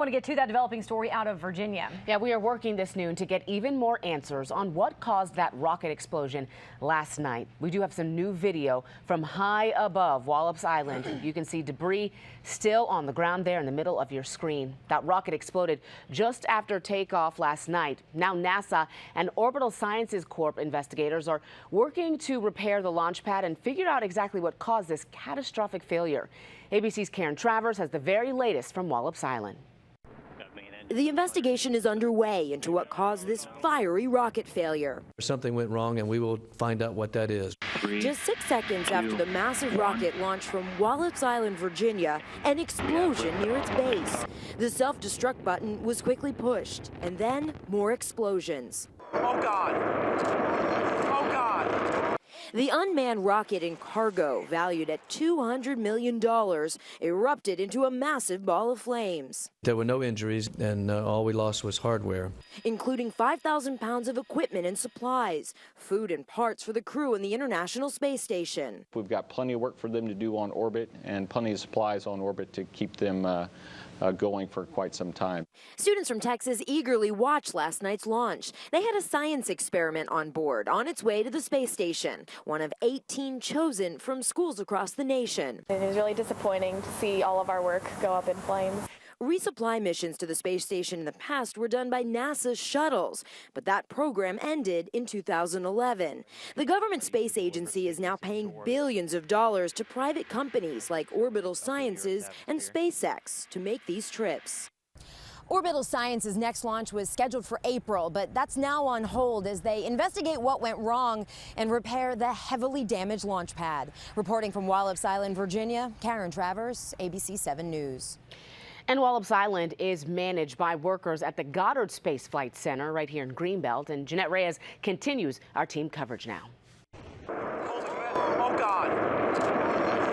Want to get to that developing story out of Virginia. Yeah, we are working this noon to get even more answers on what caused that rocket explosion last night. We do have some new video from high above Wallops Island. You can see debris still on the ground there in the middle of your screen. That rocket exploded just after takeoff last night. Now NASA and Orbital Sciences Corp investigators are working to repair the launch pad and figure out exactly what caused this catastrophic failure. ABC's Karen Travers has the very latest from Wallops Island. The investigation is underway into what caused this fiery rocket failure. Something went wrong, and we will find out what that is. Just 6 seconds after the massive rocket launched from Wallops Island, Virginia, an explosion near its base. The self-destruct button was quickly pushed, and then more explosions. Oh, God. Oh, God. The unmanned rocket and cargo, valued at $200 million, erupted into a massive ball of flames. There were no injuries, and all we lost was hardware, including 5,000 pounds of equipment and supplies, food and parts for the crew in the International Space Station. We've got plenty of work for them to do on orbit and plenty of supplies on orbit to keep them going for quite some time. Students from Texas eagerly watched last night's launch. They had a science experiment on board on its way to the space station, one of 18 chosen from schools across the nation. It was really disappointing to see all of our work go up in flames. Resupply missions to the space station in the past were done by NASA's shuttles, but that program ended in 2011. The government space agency is now paying billions of dollars to private companies like Orbital Sciences and SpaceX to make these trips. Orbital Sciences' next launch was scheduled for April, but that's now on hold as they investigate what went wrong and repair the heavily damaged launch pad. Reporting from Wallops Island, Virginia, Karen Travers, ABC 7 News. And Wallops Island is managed by workers at the Goddard Space Flight Center right here in Greenbelt. And Jeanette Reyes continues our team coverage now. Oh, God.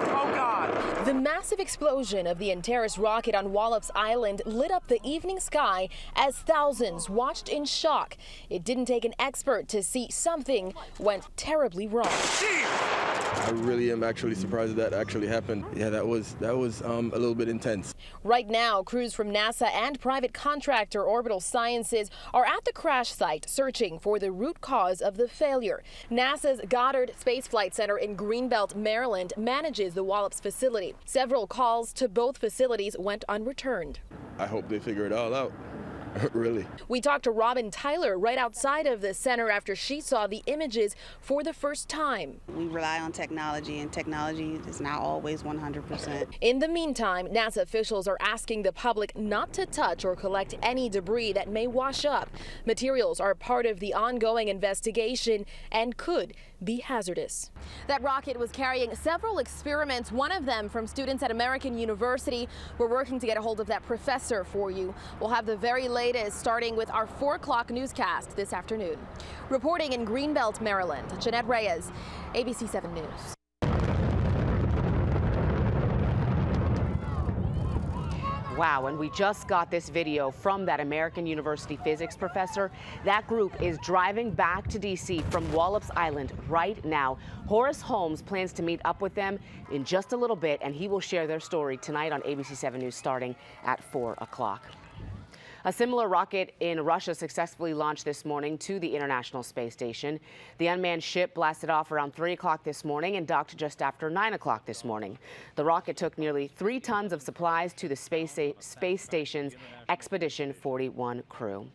Oh, God. The massive explosion of the Antares rocket on Wallops Island lit up the evening sky as thousands watched in shock. It didn't take an expert to see something went terribly wrong. I really am actually surprised that actually happened. Yeah, that was a little bit intense. Right now, crews from NASA and private contractor Orbital Sciences are at the crash site searching for the root cause of the failure. NASA's Goddard Space Flight Center in Greenbelt, Maryland manages the Wallops facility. Several calls to both facilities went unreturned. I hope they figure it all out. Really. We talked to Robin Tyler right outside of the center after she saw the images for the first time. We rely on technology, and technology is not always 100%. In the meantime, NASA officials are asking the public not to touch or collect any debris that may wash up. Materials are part of the ongoing investigation and could be hazardous. That rocket was carrying several experiments, one of them from students at American University. We're working to get a hold of that professor for you. We'll have the very latest starting with our 4 o'clock newscast this afternoon. Reporting in Greenbelt, Maryland, Jeanette Reyes, ABC 7 News. Wow, and we just got this video from that American University physics professor. That group is driving back to D.C. from Wallops Island right now. Horace Holmes plans to meet up with them in just a little bit, and he will share their story tonight on ABC 7 News starting at 4 o'clock. A similar rocket in Russia successfully launched this morning to the International Space Station. The unmanned ship blasted off around 3 o'clock this morning and docked just after 9 o'clock this morning. The rocket took nearly 3 tons of supplies to the space station's Expedition 41 crew.